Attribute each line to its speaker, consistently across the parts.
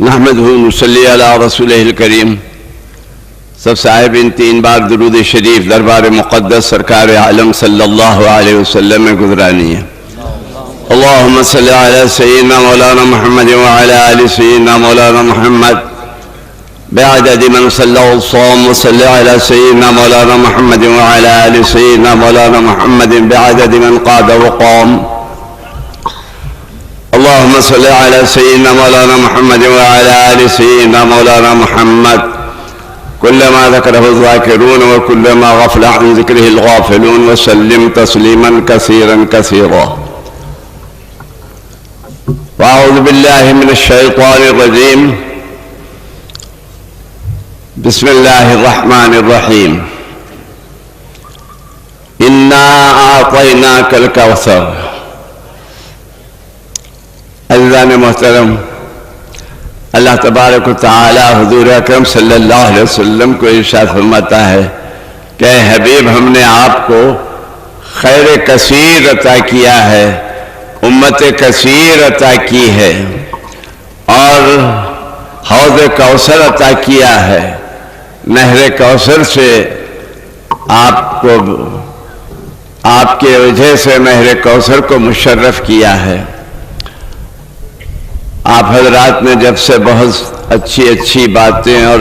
Speaker 1: نحمدہ نصلی علی رسولہ الکریم. سب صاحب ان 3 بار درود شریف دربار مقدس سرکار عالم صلی اللہ علیہ وسلم میں گزرانی ہے. اللہم صلی علی سیدنا مولانا محمد وعلی آل سیدنا مولانا محمد بعدد من صلی الصوم وصلی علی سیدنا مولانا محمد وعلی آل سیدنا مولانا محمد بعدد من قاد وقام. اللهم صل على سيدنا مولانا محمد وعلى آل سيدنا مولانا محمد كلما ذكره الذاكرون وكلما غفل عن ذكره الغافلون وسلم تسليما كثيرا كثيرا. وأعوذ بالله من الشيطان الرجيم. بسم الله الرحمن الرحيم. إنا أعطيناك الكوثر. عزیزان محترم، اللہ تبارک و تعالی حضور اکرم صلی اللہ علیہ وسلم کو ارشاد فرماتا ہے کہ اے حبیب، ہم نے آپ کو خیر کثیر عطا کیا ہے، امت کثیر عطا کی ہے اور حوض کوثر عطا کیا ہے. نہر کوثر سے آپ کے وجہ سے نہر کوثر کو مشرف کیا ہے. آپ حضرات نے جب سے بہت اچھی باتیں اور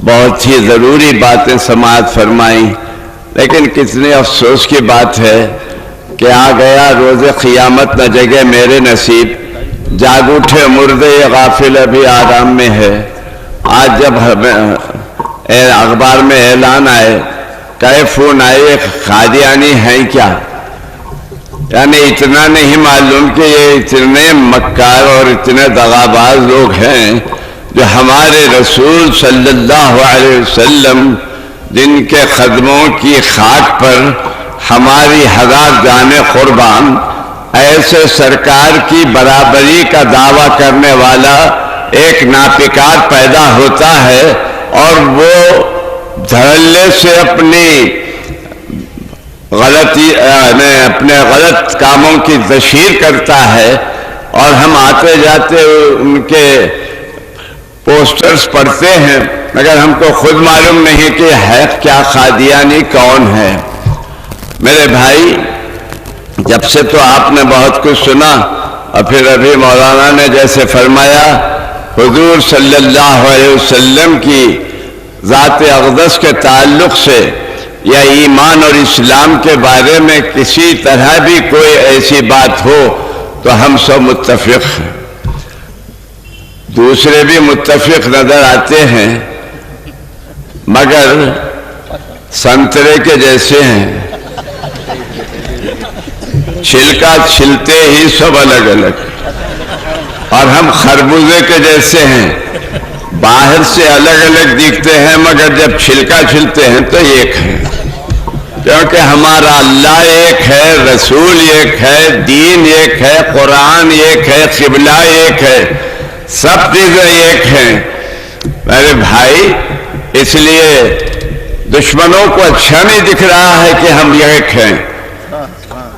Speaker 1: بہت ہی ضروری باتیں سماعت فرمائیں، لیکن کتنے افسوس کی بات ہے کہ آ گیا روز قیامت نہ جگہ میرے نصیب، جاگ اٹھے مردے غافل ابھی آرام میں ہے. آج جب اخبار میں اعلان آئے، کئی فون آئے، قادیانی ہیں کیا؟ یعنی اتنا نہیں معلوم کہ یہ اتنے مکار اور اتنے دغاباز لوگ ہیں جو ہمارے رسول صلی اللہ علیہ وسلم جن کے قدموں کی خاک پر ہماری 1000 جانیں قربان، ایسے سرکار کی برابری کا دعویٰ کرنے والا ایک ناپکار پیدا ہوتا ہے اور وہ دھڑلے سے اپنے غلط کاموں کی تشہیر کرتا ہے، اور ہم آتے جاتے ان کے پوسٹرز پڑھتے ہیں مگر ہم کو خود معلوم نہیں کہ ہے کیا قادیانی کون ہے. میرے بھائی، جب سے تو آپ نے بہت کچھ سنا، اور پھر ابھی مولانا نے جیسے فرمایا، حضور صلی اللہ علیہ وسلم کی ذات اقدس کے تعلق سے یا ایمان اور اسلام کے بارے میں کسی طرح بھی کوئی ایسی بات ہو تو ہم سب متفق ہیں. دوسرے بھی متفق نظر آتے ہیں مگر سنترے کے جیسے ہیں، چھلکا چھلتے ہی سب الگ الگ، اور ہم خربوزے کے جیسے ہیں، باہر سے الگ الگ دکھتے ہیں مگر جب چھلکا چھلتے ہیں تو ایک ہیں. کیونکہ ہمارا اللہ ایک ہے، رسول ایک ہے، دین ایک ہے، قرآن ایک ہے، قبلہ ایک ہے، سب چیزیں ایک ہیں. میرے بھائی، اس لیے دشمنوں کو اچھا نہیں دکھ رہا ہے کہ ہم ایک ہیں،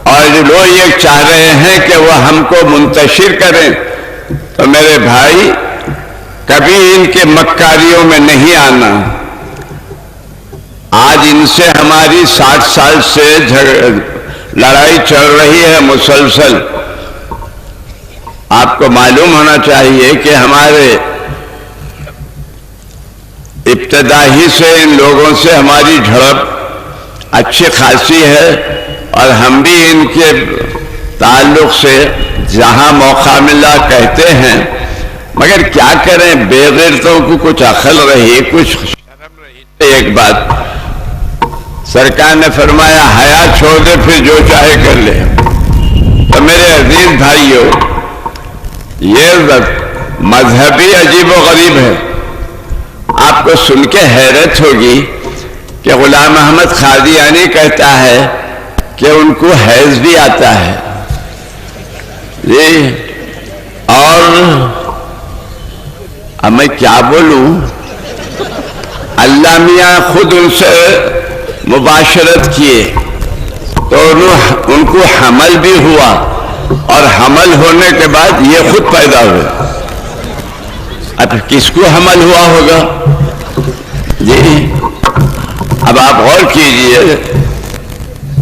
Speaker 1: اور جو لوگ یہ چاہ رہے ہیں کہ وہ ہم کو منتشر کریں. تو میرے بھائی، کبھی ان کے مکاریوں میں نہیں آنا. آج ان سے ہماری 60 سال سے لڑائی چل رہی ہے مسلسل. آپ کو معلوم ہونا چاہیے کہ ہمارے ابتدائی سے ان لوگوں سے ہماری جھڑپ اچھی خاصی ہے، اور ہم بھی ان کے تعلق سے جہاں موقع ملا کہتے ہیں، مگر کیا کریں، بے غیرتوں کو کچھ عقل رہی، کچھ شرم رہی. ایک بات سرکار نے فرمایا، حیا چھوڑ دے پھر جو چاہے کر لے. تو میرے عزیز بھائیوں، یہ مذہبی عجیب و غریب ہے. آپ کو سن کے حیرت ہوگی کہ غلام احمد قادیانی کہتا ہے کہ ان کو حیض بھی آتا ہے جی. اور اب میں کیا بولوں، اللہ میاں خود ان سے مباشرت کیے تو ان کو حمل بھی ہوا، اور حمل ہونے کے بعد یہ خود پیدا ہوئے. اب کس کو حمل ہوا ہوگا جی؟ اب آپ غور کیجئے،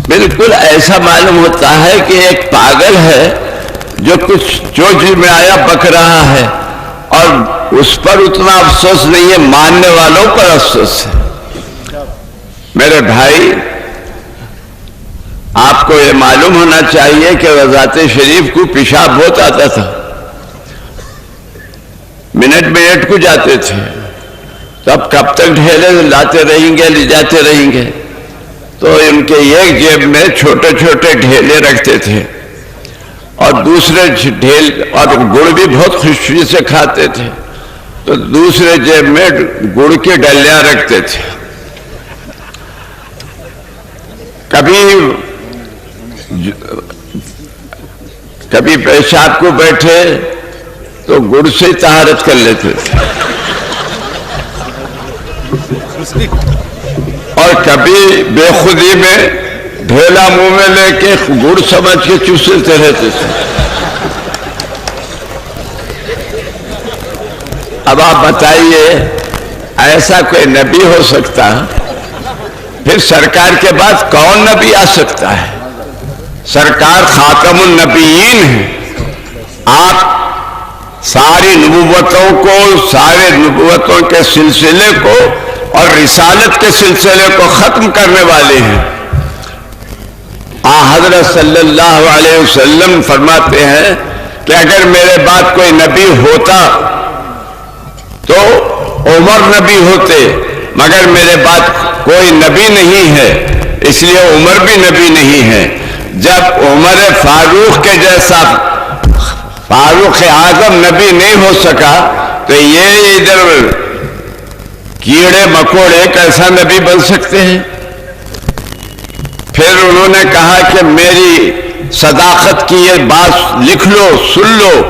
Speaker 1: بالکل ایسا معلوم ہوتا ہے کہ ایک پاگل ہے جو کچھ چوچ میں آیا بک رہا ہے، اور اس پر اتنا افسوس نہیں ہے، ماننے والوں پر افسوس ہے۔ میرے بھائی، آپ کو یہ معلوم ہونا چاہیے کہ رضاعت شریف کو پیشاب بہت آتا تھا، منٹ کو جاتے تھے، تو اب کب تک ڈھیلے لاتے رہیں گے، لے جاتے رہیں گے؟ تو ان کے ایک جیب میں چھوٹے چھوٹے ڈھیلے رکھتے تھے، اور دوسرے ڈھیل، اور گڑ بھی بہت خوشی سے کھاتے تھے، تو دوسرے جیب میں گڑ کی ڈلیاں رکھتے تھے۔ کبھی پیشاب کو بیٹھے تو گڑ سے طہارت کر لیتے تھے، اور کبھی بے خودی میں ڈھیلا منہ میں لے کے گڑ سمجھ کے چوستے رہتے تھے۔ اب آپ بتائیے، ایسا کوئی نبی ہو سکتا؟ پھر سرکار کے بعد کون نبی آ سکتا ہے؟ سرکار خاتم النبیین ہیں۔ آپ ساری نبوتوں کو، سارے نبوتوں کے سلسلے کو اور رسالت کے سلسلے کو ختم کرنے والے ہیں۔ حضرت صلی اللہ علیہ وسلم فرماتے ہیں کہ اگر میرے بعد کوئی نبی ہوتا تو عمر نبی ہوتے، مگر میرے بعد کوئی نبی نہیں ہے، اس لیے عمر بھی نبی نہیں ہے۔ جب عمر فاروق کے جیسا فاروق اعظم نبی نہیں ہو سکا تو یہ ادھر کیڑے مکوڑے کیسا نبی بن سکتے ہیں؟ پھر انہوں نے کہا کہ میری صداقت کی یہ بات لکھ لو، سن لو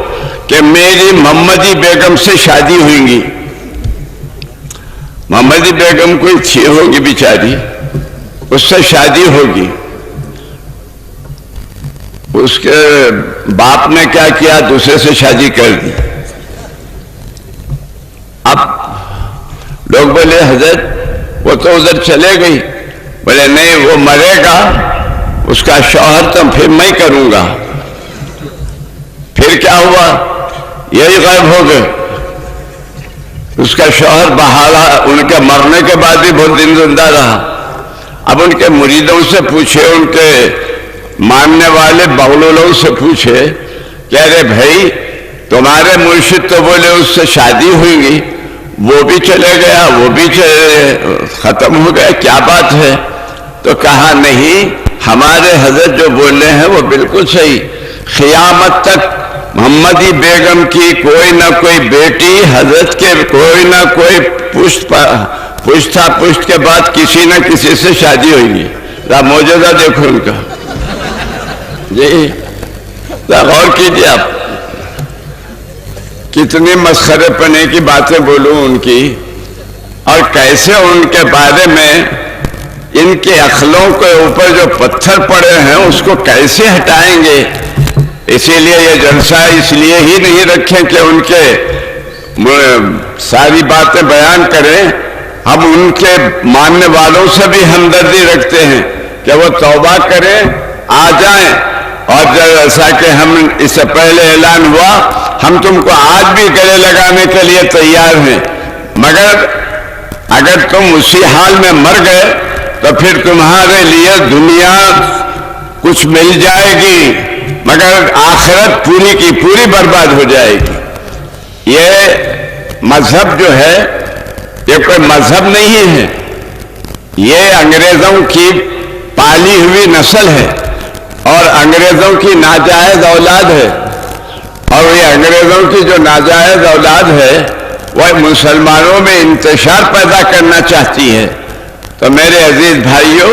Speaker 1: کہ میری محمدی بیگم سے شادی ہوئیں گی۔ محمدی بیگم کوئی تھی ہوگی بیچاری، اس سے شادی ہوگی۔ اس کے باپ نے کیا کیا؟ دوسرے سے شادی کر دی۔ اب لوگ بولے حضرت وہ تو ادھر چلے گئی، بولے نہیں، وہ مرے گا، اس کا شوہر تو پھر میں کروں گا۔ پھر کیا ہوا؟ یہی غائب ہو گئے۔ اس کا شوہر بہالا، ان کے مرنے کے بعد بھی بہت دن زندہ رہا۔ اب ان کے مریدوں سے پوچھے، ان کے ماننے والے بغلولوں سے پوچھے کہ ارے بھائی، تمہارے مرشد تو بولے اس سے شادی ہوئی گی، وہ بھی چلے گیا، وہ بھی ختم ہو گیا، کیا بات ہے؟ تو کہا نہیں، ہمارے حضرت جو بول رہے ہیں وہ بالکل صحیح، قیامت تک محمدی بیگم کی کوئی نہ کوئی بیٹی، حضرت کے کوئی نہ کوئی پشت کے بعد کسی نہ کسی سے شادی ہوئی گی۔ معجزہ دیکھو ان کا جی، غور کیجیے آپ، کتنی مسخرے پنے کی باتیں بولوں ان کی، اور کیسے ان کے بارے میں ان کے عقلوں کے اوپر جو پتھر پڑے ہیں اس کو کیسے ہٹائیں گے۔ اسی لیے یہ جلسہ اس لیے ہی نہیں رکھیں کہ ان کے ساری باتیں بیان کریں، ہم ان کے ماننے والوں سے بھی ہمدردی رکھتے ہیں کہ وہ توبہ کریں، آ جائیں، اور جیسا کہ ہم اس سے پہلے اعلان ہوا، ہم تم کو آج بھی گلے لگانے کے لیے تیار ہیں، مگر اگر تم اسی حال میں مر گئے تو پھر تمہارے لیے دنیا کچھ مل جائے گی مگر آخرت پوری کی پوری برباد ہو جائے گی۔ یہ مذہب جو ہے یہ کوئی مذہب نہیں ہے، یہ انگریزوں کی پالی ہوئی نسل ہے اور انگریزوں کی ناجائز اولاد ہے، اور یہ انگریزوں کی جو ناجائز اولاد ہے وہ مسلمانوں میں انتشار پیدا کرنا چاہتی ہے۔ تو میرے عزیز بھائیوں،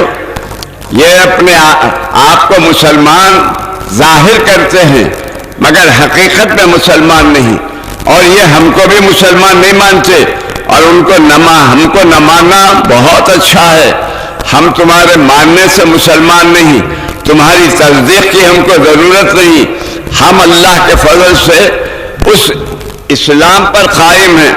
Speaker 1: یہ اپنے آپ کو مسلمان ظاہر کرتے ہیں مگر حقیقت میں مسلمان نہیں، اور یہ ہم کو بھی مسلمان نہیں مانتے، اور ہم کو نہ ماننا بہت اچھا ہے۔ ہم تمہارے ماننے سے مسلمان نہیں، تمہاری تصدیق کی ہم کو ضرورت نہیں، ہم اللہ کے فضل سے اس اسلام پر قائم ہیں،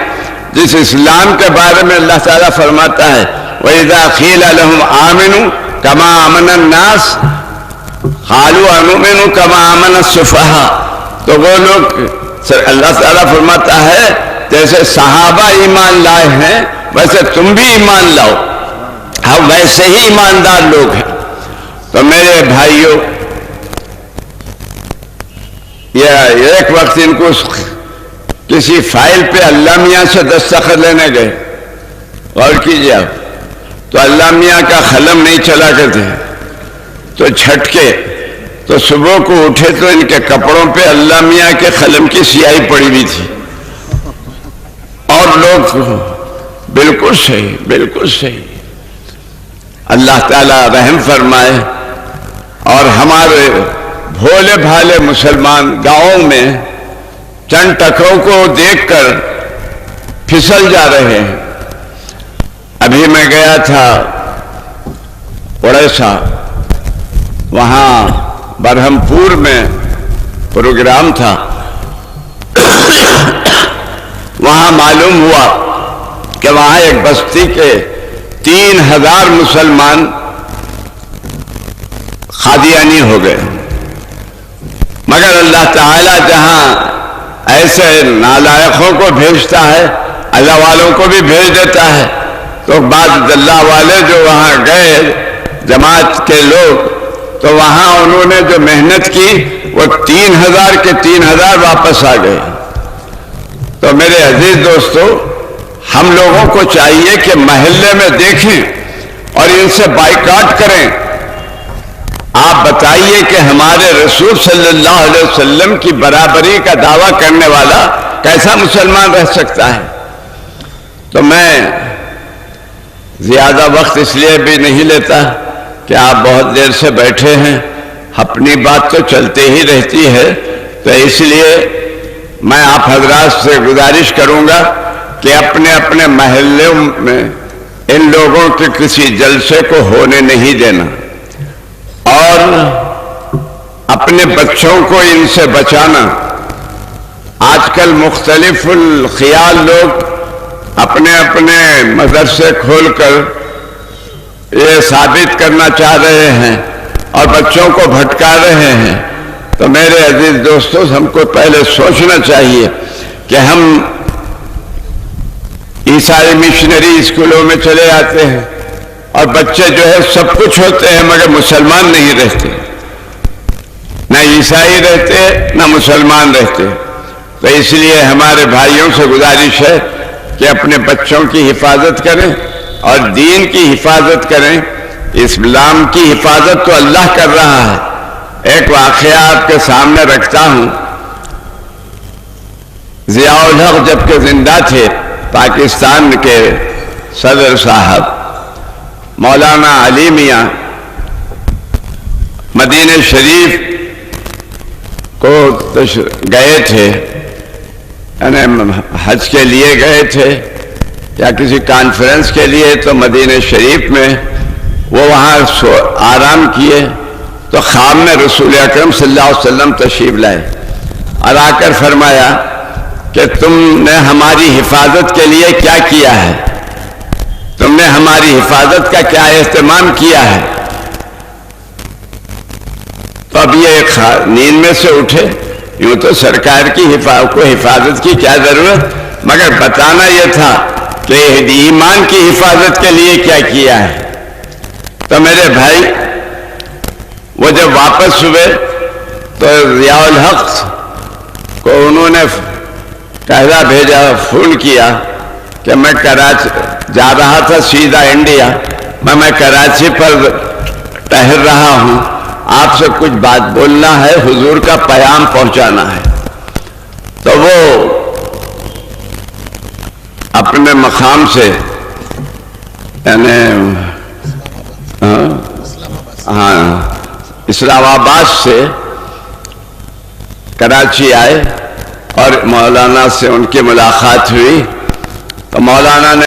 Speaker 1: جس اسلام کے بارے میں اللہ تعالیٰ فرماتا ہے وَإِذَا قِيلَ لَهُمْ آمِنُوا كَمَا آمَنَ النَّاسُ قَالُوا أَنُؤْمِنُ كَمَا آمَنَ السُّفَهَاءُ، تو وہ لوگ، اللہ تعالیٰ فرماتا ہے جیسے صحابہ ایمان لائے ہیں ویسے تم بھی ایمان لاؤ، ہم ویسے ہی ایماندار لوگ ہیں۔ تو میرے بھائیوں، یہ ایک وقت ان کو کسی فائل پہ اللہ میاں سے دستخط لینے گئے، غور کیجیے آپ، تو اللہ میاں کا قلم نہیں چلا کرتے، تو جھٹکے، تو صبح کو اٹھے تو ان کے کپڑوں پہ اللہ میاں کے قلم کی سیاہی پڑی ہوئی تھی، اور لوگ بالکل صحیح، بالکل صحیح۔ اللہ تعالیٰ رحم فرمائے، اور ہمارے بھولے بھالے مسلمان گاؤں میں چند ٹکروں کو دیکھ کر پھسل جا رہے ہیں۔ ابھی میں گیا تھا اڑیسہ، وہاں برہمپور میں پروگرام تھا، وہاں معلوم ہوا کہ وہاں ایک بستی کے 3000 مسلمان قادیانی ہو گئے، مگر اللہ تعالیٰ جہاں ایسے نالائقوں کو بھیجتا ہے اللہ والوں کو بھی بھیج دیتا ہے۔ تو بعض اللہ والے جو وہاں گئے جماعت کے لوگ، تو وہاں انہوں نے جو محنت کی وہ 3000 کے 3000 واپس آ گئے۔ تو میرے عزیز دوستو، ہم لوگوں کو چاہیے کہ محلے میں دیکھیں اور ان سے بائیکاٹ کریں۔ آپ بتائیے کہ ہمارے رسول صلی اللہ علیہ وسلم کی برابری کا دعویٰ کرنے والا کیسا مسلمان رہ سکتا ہے؟ تو میں زیادہ وقت اس لیے بھی نہیں لیتا کہ آپ بہت دیر سے بیٹھے ہیں، اپنی بات تو چلتے ہی رہتی ہے، تو اس لیے میں آپ حضرات سے گزارش کروں گا کہ اپنے اپنے محلوں میں ان لوگوں کے کسی جلسے کو ہونے نہیں دینا، اور اپنے بچوں کو ان سے بچانا۔ آج کل مختلف الخیال لوگ اپنے اپنے مدرسے کھول کر یہ ثابت کرنا چاہ رہے ہیں اور بچوں کو بھٹکا رہے ہیں۔ تو میرے عزیز دوستو، ہم کو پہلے سوچنا چاہیے کہ ہم عیسائی مشنری اسکولوں میں چلے آتے ہیں اور بچے جو ہے سب کچھ ہوتے ہیں مگر مسلمان نہیں رہتے، نہ عیسائی رہتے نہ مسلمان رہتے۔ تو اس لیے ہمارے بھائیوں سے گزارش ہے کہ اپنے بچوں کی حفاظت کریں اور دین کی حفاظت کریں۔ اسلام کی حفاظت تو اللہ کر رہا ہے۔ ایک واقعہ آپ کے سامنے رکھتا ہوں۔ ضیاء الحق جبکہ زندہ تھے، پاکستان کے صدر صاحب مولانا علی میاں مدینہ شریف کو گئے تھے، یعنی حج کے لیے گئے تھے یا کسی کانفرنس کے لیے، تو مدینہ شریف میں وہ وہاں آرام کیے تو خواب میں رسول اکرم صلی اللہ علیہ وسلم تشریف لائے اور آ کر فرمایا کہ تم نے ہماری حفاظت کے لیے کیا کیا ہے، تم نے ہماری حفاظت کا کیا اہتمام کیا ہے۔ تو اب یہ نیند میں سے اٹھے، یوں تو سرکار کی حفاظت کی کیا ضرورت، مگر بتانا یہ تھا کہ ایمان کی حفاظت کے لیے کیا کیا ہے۔ تو میرے بھائی، وہ جب واپس ہوئے تو ضیاء الحق کو انہوں نے کہا بھیجا، فون کیا کہ میں کراچی جا رہا تھا سیدھا انڈیا، میں کراچی پر ٹہل رہا ہوں، آپ سے کچھ بات بولنا ہے، حضور کا پیام پہنچانا ہے۔ تو وہ اپنے مقام سے، یعنی اسلام آباد سے کراچی آئے اور مولانا سے ان کی ملاقات ہوئی، تو مولانا نے